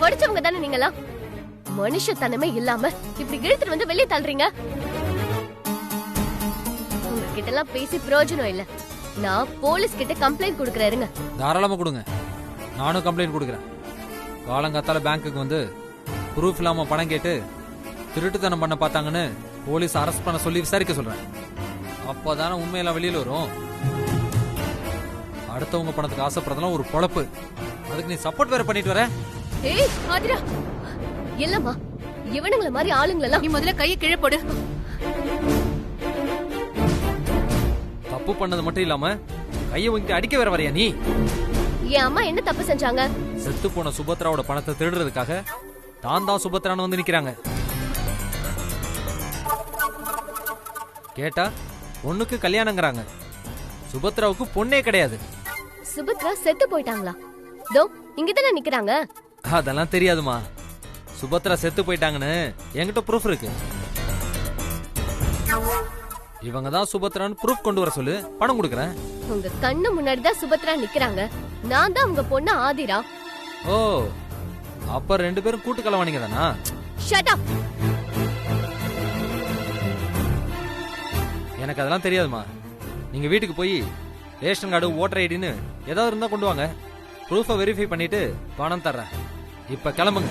படிச்சவங்க தானே நீங்களா? மனுஷத்தனமே இல்லாம இப்படி இழுத்துட்டு வந்து வெளியே தள்ளுறீங்க. உங்ககிட்ட எல்லாம் பேசி பிரயோஜனம் இல்ல. நான் போலீஸ் கிட்ட கம்ப்ளைண்ட் கொடுக்கறேங்க. தாராளமா கொடுங்க, நானும் கம்ப்ளைண்ட் கொடுக்கறேன். காலங்காத்தால பேங்க்குக்கு வந்து ப்ரூஃப் இல்லாம பணம் கேட்டு திருட்டுத்தனம் பண்ண பார்த்தாங்கன்னு போலீஸ் அரெஸ்ட் பண்ண சொல்லி விசாரிக்க சொல்றேன். அப்பதானே உண்மையெல்லாம் வெளியில வரும். அடுத்தவங்க பணத்துக்கு ஆசைப்படுறதெல்லாம் ஒரு பொழப்பு. அதுக்கு நீ சப்போர்ட் வேற பண்ணிட்டு வர. ஏய் ஆதிரா, இல்லம்மா, இவனுங்கள மாதிரி ஆளுங்களெல்லாம் நீ முதல்ல கையை கீழே போடு. தப்பு பண்ணது மட்டும் இல்லாம கையை வாங்கிட்டு அடிக்க வேற வரையா நீ? என் அம்மா என்ன தப்பு செஞ்சாங்க? செத்து போன சுபத்ராவோட பணத்தை திருடுறதுக்காக தான் சுபத்ரான்னு வந்து நிக்கிறாங்க. கேட்டா பொண்ணுக்கு கல்யாணங்கிறாங்க. சுபத்ராவுக்கு பொண்ணே கிடையாது. சுபத்ரா செத்து போயிட்டாங்களா? தோ இங்கதானே நிக்கிறாங்க. அதெல்லாம் தெரியாதுமா. சுபத்ரா செத்து போயிட்டாங்கன்னு என்கிட்ட ப்ரூஃப் இருக்கு. இவங்க தான் சுபத்ரான்னு ப்ரூஃப் கொண்டு வர சொல்லு, பணம் கொடுக்கறேன். உங்க கண்ணு முன்னாடி தான் சுபத்ரா நிக்கிறாங்க. நான் தான் உங்க பொண்ணு ஆதிரா. ஓ, அப்ப ரெண்டு பேரும் கூட்டு கலவாணிங்க தானா? Shut up. எனக்கு அதெல்லாம் தெரியாதுமா. நீங்க வீட்டுக்கு போய் ரேஷன் கார்டு, ஓட்டர் ஐடின்னு ஏதாவது இருந்தா கொண்டு வாங்க. ப்ரூஃபை வெரிஃபை பண்ணிட்டு பணம் தர்றேன். இப்ப கிளம்புங்க.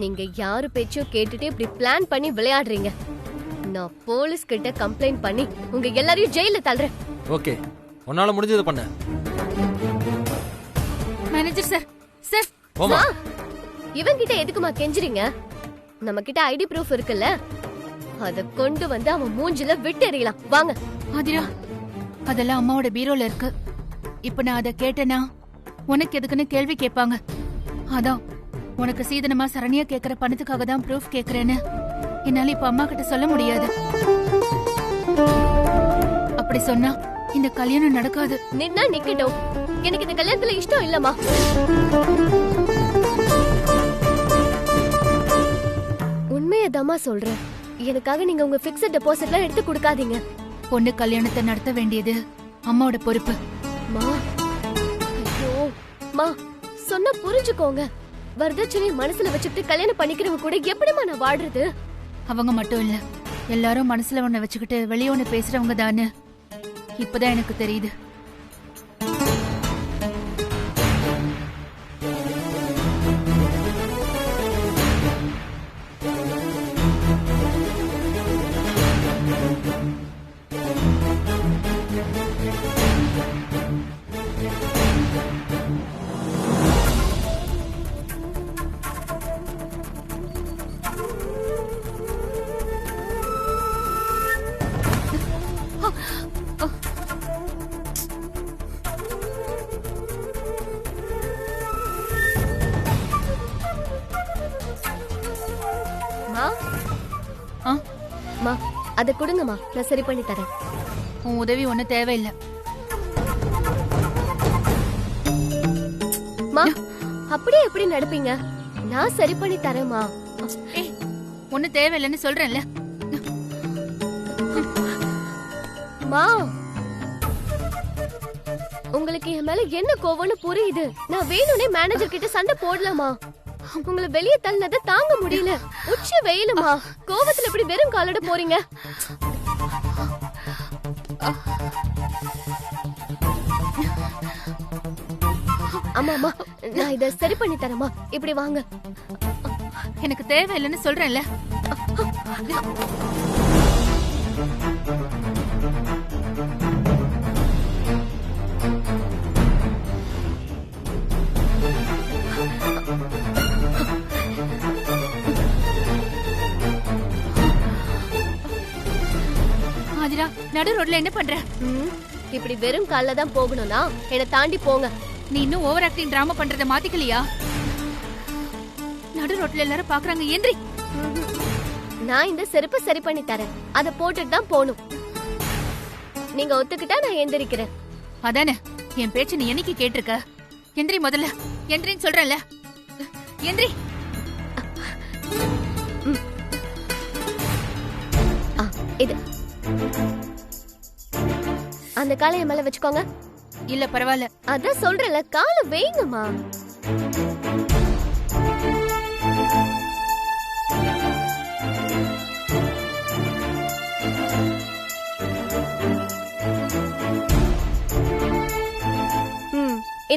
நீங்க யாரு பேச்சோ கேட்டுட்டு இப்படி பிளான் பண்ணி விளையாடுறீங்க. நான் போலீஸ் கிட்ட கம்ப்ளைண்ட் பண்ணி உங்க எல்லாரையும் ஜெயில தள்ளுறேன். ஓகே, உன்னால முடிஞ்சது பண்ண. மேனேஜர் சார், சார் போமா. இவன்கிட்ட எதுக்குமா கெஞ்சுறீங்க? நம்ம கிட்ட ஐடி ப்ரூஃப் இருக்குல்ல, அத கொண்டு வந்து அவன் மூஞ்சில விட்டு எறியலாம். வாங்க. ஆதிரா, அதெல்லாம் அம்மாவோட பீரோல இருக்கு. இப்ப நான் அதை கேட்டேனா உனக்கு எதுக்குன்னு கேள்வி கேட்பாங்க. அதான் உனக்கு சீதனமா சரணியா கேக்குற பணத்துக்காக தான் ப்ரூஃப் கேக்குறேன்னு என்னால இப்ப அம்மா கிட்ட சொல்ல முடியாது. அப்படி சொன்னா இந்த கல்யாணம் நடக்காது. நின்னா நிக்கட்டும். எனக்கு இந்த கல்யாணத்துல இஷ்டம் இல்லம்மா. உண்மையதாம்மா சொல்றேன். எனக்காக நீங்க உங்க பிக்ஸட் டெபாசிட்லாம் எடுத்து கொடுக்காதீங்க. பொண்ணு கல்யாணத்தை நடத்த வேண்டியது அம்மாவோட பொறுப்பு. மா, ஐயோ மா, சொன்னா புரிஞ்சுக்கோங்க. வரதட்சணை மனசுல வச்சுக்கிட்டு கல்யாணம் பண்ணிக்கிறவங்க கூட எப்படிமா நான் வாடுறது? அவங்க மட்டும் இல்ல, எல்லாரும் மனசுல ஒண்ணு வச்சுக்கிட்டு வெளியே ஒண்ணு பேசுறவங்க தானு இப்பதான் எனக்கு தெரியுது. மா, அத கொடுங்கம்மா, நான் சரி பண்ணி தரேன். உன் உதவி ஒண்ணு தேவையில்லை. மா, அப்படியே எப்படி நடப்பீங்க? நான் சரி பண்ணி தரேன்மா. ஒண்ணு தேவையில்லைன்னு சொல்றேன்ல. மா, உங்களுக்கு என் மேல என்ன கோவம்னு புரியுது. நான் வேணும்னே மேனேஜர் கிட்ட சண்டை போடலாமா? உங்களை வெளியே தள்ளினதை தாங்க முடியல. உச்சி வெயிலுமா, கோவத்துல இப்படி வெறும் காலோட போறீங்க. அம்மா அம்மா, நான் இத சரி பண்ணி தரேம்மா. இப்படி வாங்க. எனக்கு தேவையில்லைன்னு சொல்றேன்ல. ஆதிரா, நடு ரோட்ல என்ன பண்ற? இப்படி வெறும் கால்ல தான் போகணும்னா என்ன தாண்டி போங்க. நீ இன்னும் ஓவர் ஆக்டிங் டிராமா பண்றத மாத்திக்கலையா? நடு ரோட்ல எல்லாரும் பாக்குறாங்க. எந்திரி. நான் இந்த செருப்பு சரி பண்ணி தரேன். அத போட்டுட்டு தான் போணும். நீங்க ஒத்துக்கிட்டா நான் எந்திரிக்கிறேன். அதானே, என் பேச்சு நீ என்னைக்கு கேட்டிருக்க? எந்திரி முதல்ல. எந்திரின்னு சொல்றேன்ல. எந்திரி. இது அந்த காலை மேல வச்சுக்கோங்க. இல்ல பரவாயில்ல. அதான் சொல்றேன்ல, காலை வைங்கம்மா.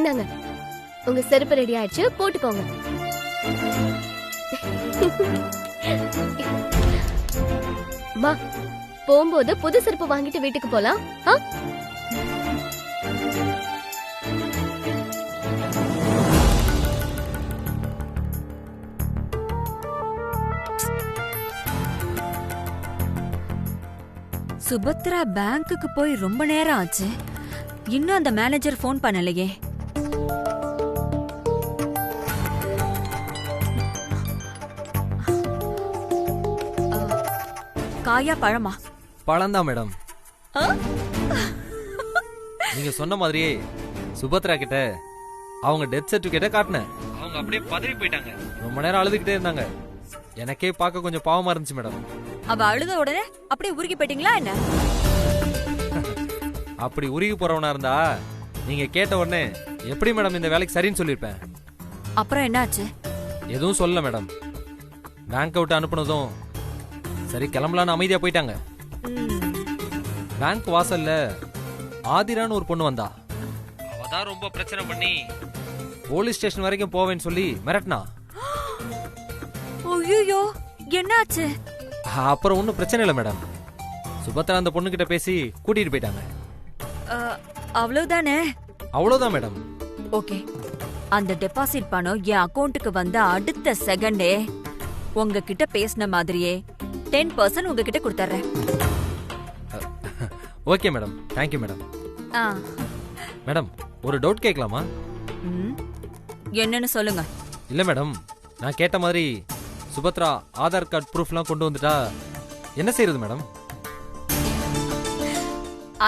என்னங்க உங்க செருப்பு ரெடி ஆயிடுச்சு, போட்டுக்கோங்க. அம்மா, போகும்போது புது செருப்பு வாங்கிட்டு வீட்டுக்கு போலாம். சுபத்ரா பேங்க்குக்கு போய் ரொம்ப நேரம் ஆச்சு, இன்னும் அந்த மேனேஜர் ஃபோன் பண்ணலையே. காயா பழமா? பழம்தான் மேடம். நீங்க சொன்ன மாதிரியே சுபத்ரா கிட்ட அவங்க டெத் சர்டிபிகேட்டை காட்டினேன். அவங்க அப்படியே பதறி போயிட்டாங்க. ரொம்ப நேரம் அழுதுகிட்டே இருந்தாங்க. எனக்கே பார்க்க கொஞ்சம் பாவமா இருந்துச்சு மேடம். அவ அழுத உடனே அப்படியே உருகி போயிட்டீங்களா என்ன? அப்படி உருகி போறவனா இருந்தா நீங்க கேட்ட உடனே எப்படி மேடம் இந்த வேலைக்கு சரின்னு சொல்லிருப்பேன். அப்புறம் என்னாச்சு? எதுவும் சொல்லல மேடம். பேங்க் விட்டு அனுப்புனதும் சரி கிளம்பலான்னு அமைதியா போயிட்டாங்க. பேங்க் வாசல்ல ஆதிரான்னு ஒரு பொண்ணு வந்தா. அவதான் ரொம்ப பிரச்சனை பண்ணி போலீஸ் ஸ்டேஷன் வரைக்கும் போவேன்னு சொல்லி மிரட்டினா. ஐயோ, என்னாச்சு? அப்புறம் ஒன்னும் பிரச்சனை இல்லை மேடம். சுபத்ரா அந்த பொண்ணு கிட்ட பேசி கூட்டிட்டு போயிட்டாங்க. அவ்வளவுதானே? அவ்வளவுதான் மேடம். ஓகே, அந்த டெபாசிட் பணம் என் அக்கவுண்ட்டுக்கு வந்த அடுத்த செகண்டே உங்ககிட்ட பேசின மாதிரியே 10% உங்ககிட்ட கொடுத்துறேன். Okay madam, thank you madam. Madam, ஒரு டவுட் கேட்கலாமா? என்னன்னு சொல்லுங்க. இல்ல மேடம், நான் கேட்ட மாதிரி சுபத்ரா ஆதார் கார்டு ப்ரூஃப்லாம் கொண்டு வந்துட்டா என்ன செய்யறது மேடம்?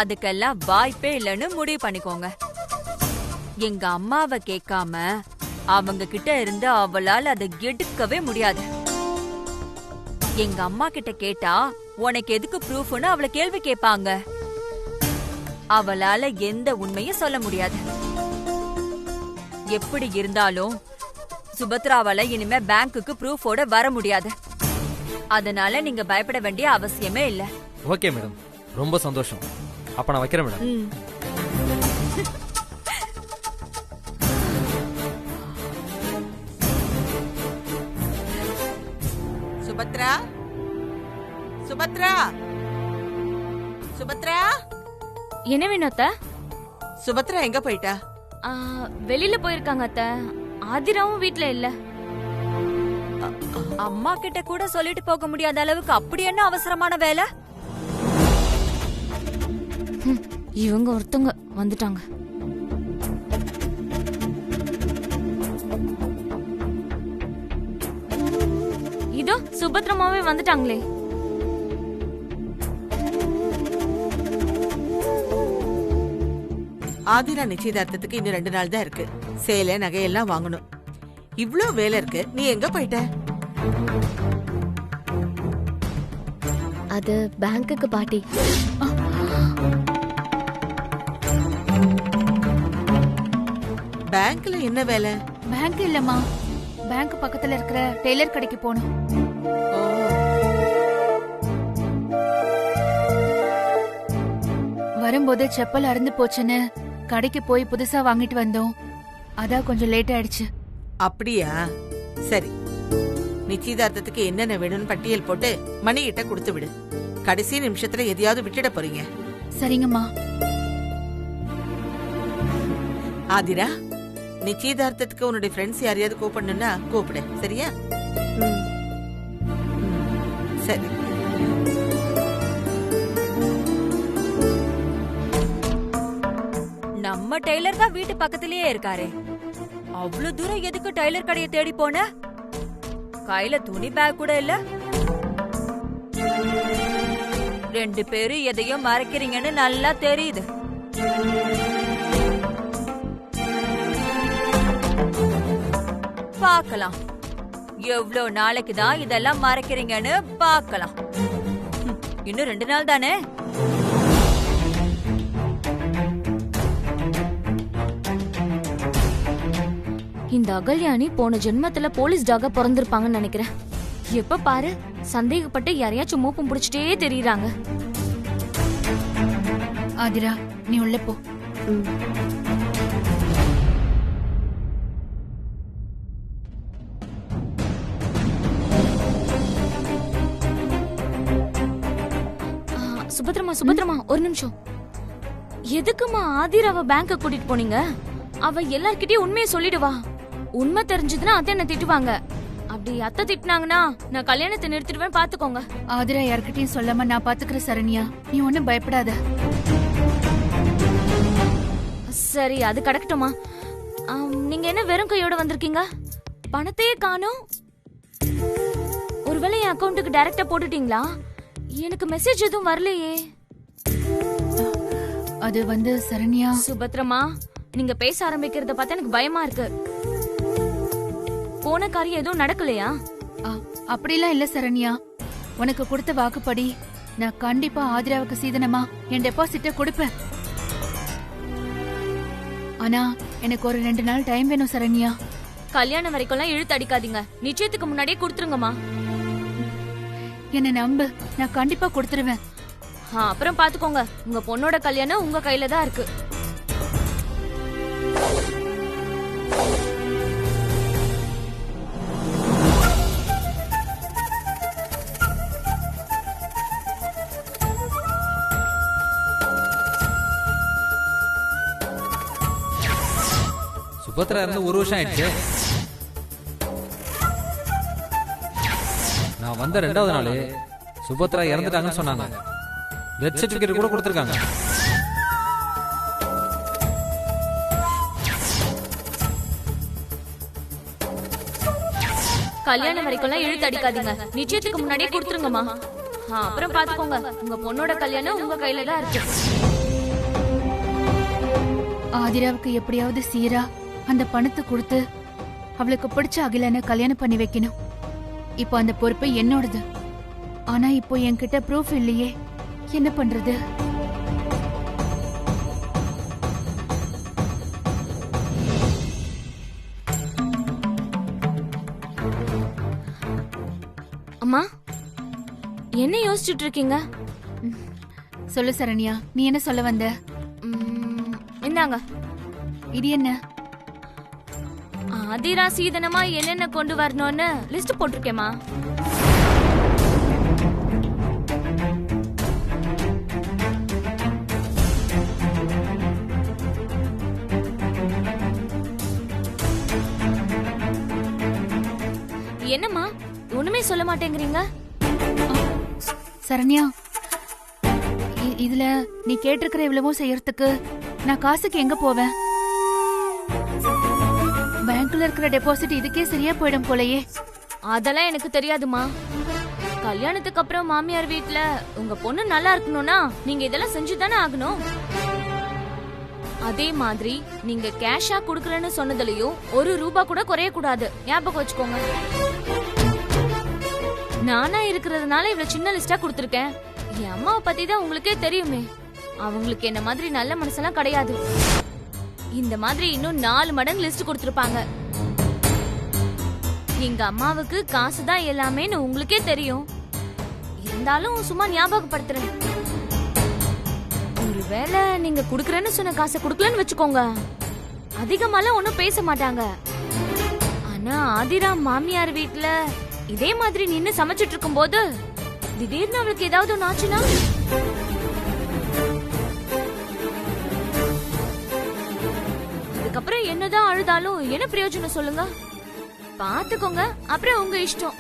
அதுக்கெல்லாம் வாய்ப்பே இல்லைன்னு முடிவு பண்ணிக்கோங்க. எங்க அம்மாவை கேட்காம அவங்க கிட்ட இருந்து அவளால் அதை எடுக்கவே முடியாது. எங்க அம்மா கிட்ட கேட்டா உனக்கு எதுக்கு ப்ரூஃப்னு அவளை கேள்வி கேட்பாங்க. அவளால எந்த உண்மையும் சொல்ல முடியாது. எப்படி இருந்தாலும் சுபத்ராவால இனிமே பேங்க்குக்கு ப்ரூஃபோட வர முடியாது. அதனால நீங்க பயப்பட வேண்டிய அவசியமே இல்ல. ஓகே மேடம், ரொம்ப சந்தோஷம். அப்ப நான் வைக்கிறேன் மேடம். சுபத்ரா, சுபத்ரா, சுபத்ரா. என்ன வேணும் அத்தை? சுபத்ரா எங்க போயிட்டா? வெளியில போயிருக்காங்க அத்தை. ஆதிராவும் வீட்ல இல்ல. அம்மா கிட்ட கூட சொல்லிட்டு போக முடியாத அளவுக்கு அப்படி என்ன அவசரமான வேலை? இவங்க ஒருத்தங்க வந்துட்டாங்க. இதோ சுபத்ரமாவே வந்துட்டாங்களே. ஆதிரா நிச்சயதார்த்தத்துக்கு இன்னும் 2 நாள் தான் இருக்கு. சேலை நகையெல்லாம் வாங்கணும். இவ்ளோ வேலை இருக்கு, நீ எங்க போயிட்ட? அது பேங்க்குக்கு பாட்டி. பேங்க்ல என்ன வேலை? பேங்க் இல்லம்மா, பேங்க் பக்கத்துல இருக்கிற டெய்லர் கடைக்கு போகணும். வரும்போது செப்பல் அறுந்து போச்சுன்னு கடைக்கு போய் புதுசா வாங்கிட்டு வந்தோம். அதான் கொஞ்சம் லேட் ஆயிடுச்சு. அப்படியா? சரி, நிச்சயதார்த்தத்துக்கு என்னென்ன வேணும்னு பட்டியல் போட்டு மணிகிட்ட கொடுத்து விடு. கடைசி நிமிஷத்துல எதையாவது விட்டுட போறீங்க. சரிங்கம்மா. ஆதிரா, நிச்சயதார்த்தத்துக்கு உன்னுடைய ஃப்ரெண்ட்ஸ் யாரையாவது கூப்பிடணும்னா கூப்பிடு, சரியா? சரி. நம்ம டெய்லர் தான் வீட்டு பக்கத்திலேயே இருக்காரே, அவ்வளவு தூரம் எதுக்கு டெய்லர் கடையை தேடி போன? கையில துணி பேக் கூட இல்ல. 2 பேரும் எதையும் மறைக்கிறீங்கன்னு நல்லா தெரியுது. பார்க்கலாம் எவ்வளவு நாளைக்கு தான் இதெல்லாம் மறைக்கிறீங்கன்னு பார்க்கலாம். இன்னும் 2 நாள் தானே. இந்த அகல்யாணி போன ஜென்மத்துல போலீஸ் டாக பிறந்திருப்பாங்கன்னு நினைக்கிறேன். எப்ப பாரு சந்தேகப்பட்டு யாரையாச்சும் மூப்பம் புடிச்சிட்டே தெரியுறாங்க. ஆதிரா, நீ உள்ள போ. சுபத்ரமா ஒரு நிமிஷம். எதுக்குமா ஆதிராவ பேங்க் கூட்டிட்டு போனீங்க? அவ எல்லார்கிட்டயும் உண்மையை சொல்லிடுவா. உண்மை தெரிஞ்சதுன்னா அத்தை என்ன திட்டுவாங்க. அப்படி அத்தை திட்டினாங்கன்னா நான் கல்யாணத்தை நிறுத்திடுவேன், பாத்துக்கோங்க. ஆதிரா யார்கிட்டயும் சொல்லாம நான் பாத்துக்கிறேன் சரண்யா, நீ ஒண்ணும் பயப்படாத. சரி, அது கடக்கட்டுமா. நீங்க என்ன வெறும் கையோட வந்திருக்கீங்க? பணத்தையே காணோம். ஒருவேளை என் அக்கவுண்ட்டுக்கு டைரக்டா போட்டுட்டீங்களா? எனக்கு மெசேஜ் எதுவும் வரலையே. அது வந்து சரண்யா. சுபத்ரமா, நீங்க பேச ஆரம்பிக்கிறத பார்த்தா எனக்கு பயமா இருக்கு. போன காரியம் எதுவும் நடக்கலையா? அப்படிலாம் இல்ல சரண்யா, உனக்கு கொடுத்த வாக்குப்படி நான் கண்டிப்பா ஆதிராவுக்கு சீதனமா என் டெபாசிட்ட கொடுப்பேன். ஆனா எனக்கு ஒரு 2 நாள் டைம் வேணும் சரண்யா. கல்யாணம் வரைக்கும் இழுத்து அடிக்காதீங்க, நிச்சயத்துக்கு முன்னாடியே கொடுத்துருங்கம்மா. என்ன நம்பு, நான் கண்டிப்பா கொடுத்துருவேன். அப்புறம் பாத்துக்கோங்க, உங்க பொண்ணோட கல்யாணம் உங்க கையில தான் இருக்கு. சுபத்ரா இருந்து 1 வருஷம் ஆயிடுச்சு. நான் வந்த 2வது நாள் சுபத்ரா இறந்துட்டாங்கன்னு சொன்னாங்க. டெத் சர்டிபிகேட் கூட கொடுத்துருக்காங்க. கல்யாணம் வரைக்கும் இழுத்து அடிக்காதீங்க, நிச்சயத்துக்கு முன்னாடியே கொடுத்துருங்கம்மா. அப்புறம் பாத்துக்கோங்க, உங்க பொண்ணோட கல்யாணம் உங்க கையில தான் இருக்கு. ஆதிராவுக்கு எப்படியாவது சீரா அந்த பணத்தை கொடுத்து அவளுக்கு பிடிச்ச அகிலனை கல்யாணம் பண்ணி வைக்கணும். இப்போ அந்த பொறுப்பு என்னோடது. ஆனா இப்போ என்கிட்ட ப்ரூஃப் இல்லையே, என்ன பண்றது? அம்மா, என்ன யோசிச்சுட்டு இருக்கீங்க? சொல்லு சரண்யா, நீ என்ன சொல்ல வந்த? இந்தாங்க. இது என்ன? ஆதிரா சீதனமா என்னென்ன கொண்டு வரணும்னு லிஸ்ட் போட்டிருக்கேமா. என்னம்மா ஒண்ணுமே சொல்ல மாட்டேங்கிறீங்க? சரண்யா, இதுல நீ கேட்டிருக்கிற இவ்வளவும் செய்யறதுக்கு நான் காசுக்கு எங்க போவேன்? பேங்க்ல இருக்கிற டெபாசிட் இதுக்கே சரியா போயிடும் போலயே. அதெல்லாம் எனக்கு தெரியாதுமா. கல்யாணத்துக்கு அப்புறம் மாமியார் வீட்ல உங்க பொண்ணு நல்லா இருக்கணும்னா நீங்க இதெல்லாம் செஞ்சுதானே ஆகணும். அதே மாதிரி நீங்க கேஷா குடுக்கறேன்னு சொன்னதுலயும் 1 ரூபா கூட குறைய கூடாது, ஞாபகம் வச்சுக்கோங்க. நானா இருக்கிறதுனால இவ்வளவு சின்ன லிஸ்டா கொடுத்திருக்கேன். என் அம்மாவை பத்தி தான் உங்களுக்கே தெரியுமே. அவங்களுக்கு என்ன மாதிரி நல்ல மனசெல்லாம் கிடையாது. இந்த மாதிரி இன்னும் 4 மடங்கு லிஸ்ட் கொடுத்திருப்பாங்க. எங்க அம்மாவுக்கு காசு தான் எல்லாமேன்னு உங்களுக்கே தெரியும். இருந்தாலும் சும்மா ஞாபகப்படுத்துறேன். ஒருவேளை நீங்க குடுக்கறேன்னு சொன்ன காசை குடுக்கலன்னு வச்சுக்கோங்க, அதிகமாலாம் ஒன்னும் பேச மாட்டாங்க. ஆனா ஆதிரா மாமியார் வீட்ல இதே மாதிரி நின்னு சமைச்சிட்டு இருக்கும் போது திடீர்னு அவளுக்கு ஏதாவது ஒன்று ஆச்சுன்னா அதுக்கப்புறம் என்னதான் அழுதாலும் என்ன பிரயோஜனம் சொல்லுங்க? பாத்துக்கோங்க, அப்புறம் உங்க இஷ்டம்.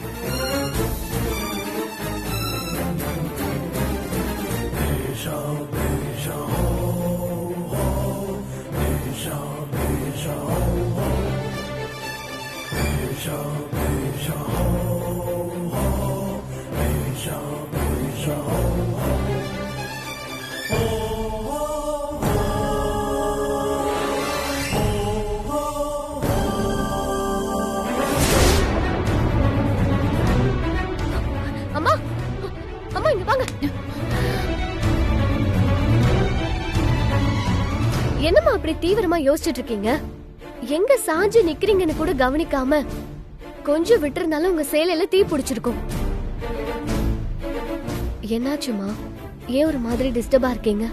அம்மா, அம்மா இங்க வாங்க. என்னம்மா அப்படி தீவிரமா யோசிச்சுட்டு இருக்கீங்க? எங்க சாஞ்சு நிக்கிறீங்கன்னு கூட கவனிக்காம கொஞ்சம் விட்டுருந்தாலும் உங்க சேலையில தீ பிடிச்சிருக்கும். என்னாச்சுமா? ஏன் ஒரு மாதிரி டிஸ்டர்பா இருக்கீங்க?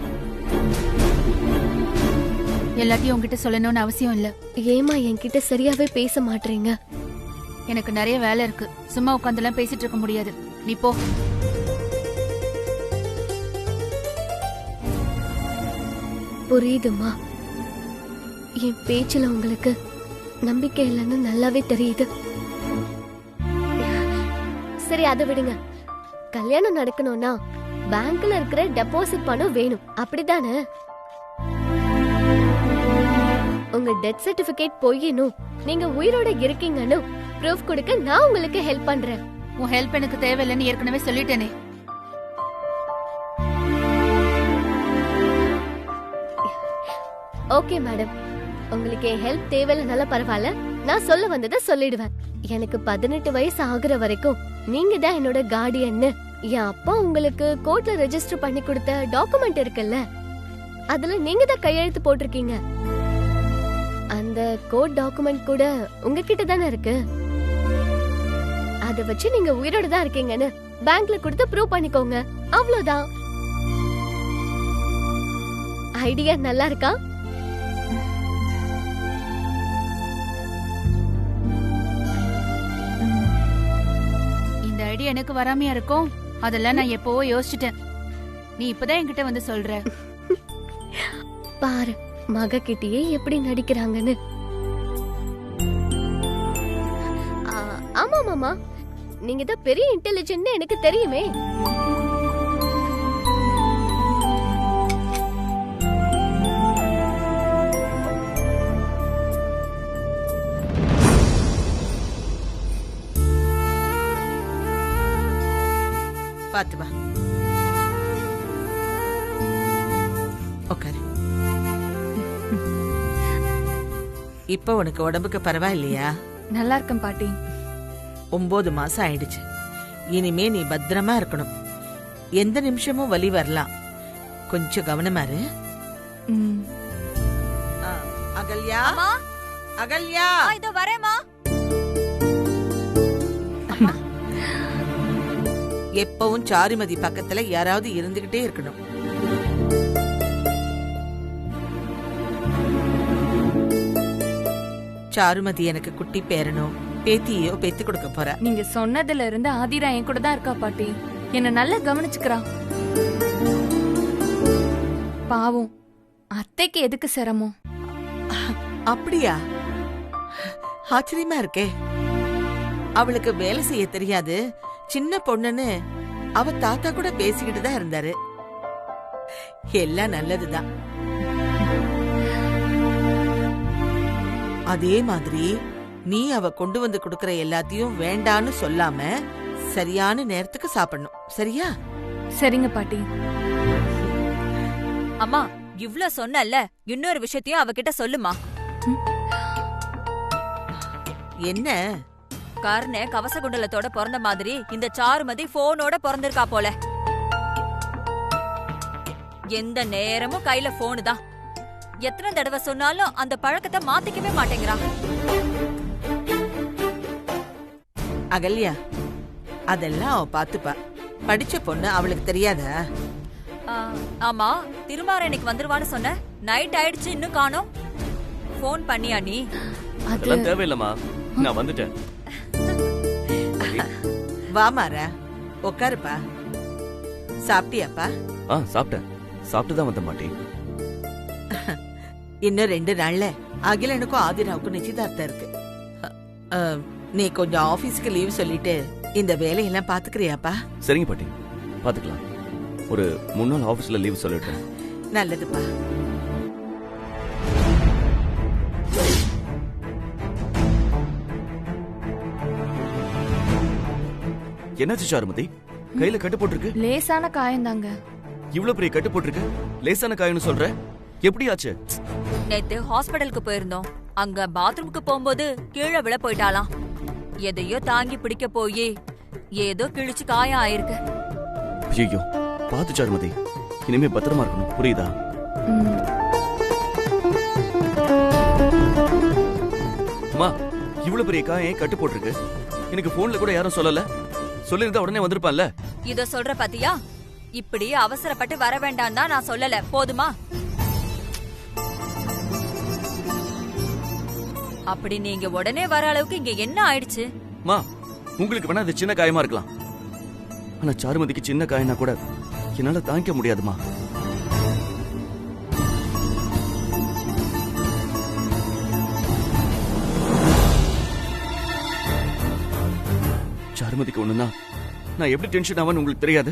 எல்லாத்தையும் உங்ககிட்ட சொல்லணும்னு அவசியம் இல்ல. ஏமா என்கிட்ட சரியாவே பேச மாட்டீங்க? எனக்கு நிறைய வேலை இருக்கு, சும்மா உட்காந்துலாம் பேசிட்டு இருக்க முடியாது. நீ போ. புரியுதுமா. என் பேச்சுல உங்களுக்கு நம்பிக்கை இல்லைன்னு நல்லாவே தெரியுது. சரி, அதை விடுங்க. கல்யாணம் நடக்கணும்னா பேங்க்ல இருக்கிற டெபாசிட் பணம் வேணும், அப்படிதானே? உங்க டெத் சர்டிபிகேட் பொய்யணும், நீங்க உயிரோட இருக்கீங்கன்னு ப்ரூஃப் கொடுக்க நான் உங்களுக்கு ஹெல்ப் பண்றேன். உன் ஹெல்ப் எனக்கு தேவையில்லைன்னு ஏற்கனவே சொல்லிட்டேனே. ஓகே மேடம், உங்களுக்கு என் ஹெல்ப் தேவையில்லைனால பரவாயில்ல. நான் சொல்ல வந்ததை சொல்லிடுவேன். எனக்கு 18 வயசு ஆகுற வரைக்கும் நீங்க தான் என்னோட கார்டியன்னு என் அப்பா உங்களுக்கு கோர்ட்ல ரெஜிஸ்டர் பண்ணி கொடுத்த டாக்குமெண்ட் இருக்குல்ல, அதுல நீங்க தான் கையெழுத்து போட்டிருக்கீங்க. அந்த கோர்ட் டாக்குமெண்ட் கூட உங்ககிட்ட தானே இருக்கு. அத வச்சு நீங்க உயிரோட தான் இருக்கீங்கன்னு பேங்க்ல கொடுத்து ப்ரூவ் பண்ணிக்கோங்க, அவ்வளவுதான். ஐடியா நல்லா இருக்கா? இந்த ஐடியா எனக்கு வராமையா இருக்கும். அதெல்லாம் நான் எப்பவோ யோசிச்சுட்டேன். நீ இப்பதான் என்கிட்ட வந்து சொல்ற. பாரு மக கிட்டயே எப்படி நடிக்கிறாங்கன்னு. ஆமா மாமா, நீங்க தான் பெரிய இன்டெலிஜென்ட்னு எனக்கு தெரியுமே. பாத்து வா, உட்காரு. இப்ப உனக்கு உடம்புக்கு பரவாயில்லையா? நல்லா இருக்கேன் பாட்டி. 9 மாசம் ஆயிடுச்சு. இனிமே நீ பத்திரமா இருக்கணும். எந்த நிமிஷமும் வலி வரலாம். கொஞ்சம் கவனமா இரு. அகல்யா, அகல்யா, இதோ வரேம்மா. எப்பவும் சாருமதி பக்கத்துல யாராவது இருந்துகிட்டே இருக்கணும். சாருமதி எனக்கு குட்டி பேரனோ பேத்தியோ பெத்து கொடுக்க போற. நீங்க சொன்னதுல இருந்து ஆதிரா என் கூட தான் இருக்கா பாட்டி. என்ன நல்லா கவனிச்சுக்கிறா. பாவம், அத்தைக்கு எதுக்கு சிரமம்? அப்படியா? ஆச்சரியமா இருக்கே. அவளுக்கு வேலை செய்ய தெரியாது, சின்ன பொண்ணுன்னு அவ தாத்தா கூட பேசிக்கிட்டு தான் இருந்தாரு. எல்லாம் நல்லதுதான். அதே மாதிரி நீ அவ கொண்டு வந்து கொடுக்கற எல்லாத்தையும் வேண்டான்னு சொல்லாம சரியான நேரத்துக்கு சாப்பிடணும், சரியா? சரிங்க பாட்டி. அம்மா, இவ்ளோ சொன்னல்ல, இன்னொரு விஷயத்தையும் அவகிட்ட சொல்லுமா. என்ன? கர்ண கவசகுண்டலத்தோட பிறந்த மாதிரி இந்த சாருமதி போனோட பிறந்திருக்கா போல. எந்த நேரமும் கையில போனு தான். எத்தனை தடவை சொன்னாலும் அந்த பழக்கத்தை மாத்திக்கவே மாட்டேங்கிறா. அகல்யா, அதெல்லாம் அவ பாத்துப்பா. படிச்ச பொண்ணு, அவளுக்கு தெரியாதா? ஆமா, திருமாற இன்னைக்கு வந்துருவான்னு சொன்ன. நைட் ஆயிடுச்சு, இன்னும் காணோம். போன் பண்ணியா நீ? அதெல்லாம் தேவையில்லம்மா, நான் வந்துட்டேன். வா மாறா, உட்காருப்பா. சாப்பிட்டியாப்பா? சாப்பிட்டேன். சாப்பிட்டு தான் வந்த மாட்டேன். இன்னும் 2 நாள்ல அகிலனுக்கும் ஆதிராவுக்கும் நிச்சயதார்த்தம் இருக்கு. நீ கொஞ்சம் ஆபீஸ்க்கு லீவ் சொல்லிட்டு இந்த வேலையெல்லாம் பாத்துக்கிறியாப்பா? சரிங்க பாட்டி, பாத்துக்கலாம். ஒரு 3 நாள் ஆபீஸ்ல லீவ் சொல்லிட்டேன். நல்லதுப்பா. என்னாச்சு சாருமதி? கையில கட்டு போட்டிருக்கு. லேசான காயம் தாங்க. இவ்வளவு பெரிய கட்டு போட்டிருக்கு, லேசான காயம்னு சொல்ற? எப்படி ஆச்சு? நேத்து ஹாஸ்பிடலுக்கு போயிருந்தோம். அங்க பாத்ரூமுக்கு போகும்போது கீழே விழ போயிட்டாலாம். எதையோ தாங்கி பிடிக்க போய் ஏதோ கிழிச்சு காயம் ஆயிருக்கு. ஐயோ, பாத்து சாருமதி, இனிமே பத்திரமா இருக்கணும், புரியுதா? அம்மா, இவ்வளவு பெரிய காயம் கட்டு போட்டிருக்கு. எனக்கு போன்ல கூட யாரும் சொல்லல. சொல்லிருந்தா உடனே வந்திருப்பான்ல. இத சொல்ற பாத்தியா? இப்படி அவசரப்பட்டு வர வேண்டாம் தான் நான் சொல்லல, போதுமா? அப்படி நீங்க உடனே வர அளவுக்கு இங்க என்ன ஆயிடுச்சு? மா, உங்களுக்கு வேணா அது சின்ன காயமா இருக்கலாம். ஆனா சாருமதிக்கு சின்ன காயனா கூட என்னால தாங்கிக்க முடியாதுமா. அனுமதிக்க ஒண்ணுன்னா நான் எப்படி டென்ஷன் ஆவேன்னு உங்களுக்கு தெரியாது.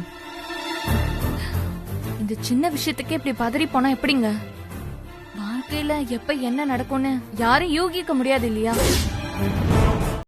இந்த சின்ன விஷயத்துக்கே இப்படி பதறி போனா எப்படிங்க? வாழ்க்கையில எப்ப என்ன நடக்கும்னு யாரும் யூகிக்க முடியாது இல்லையா?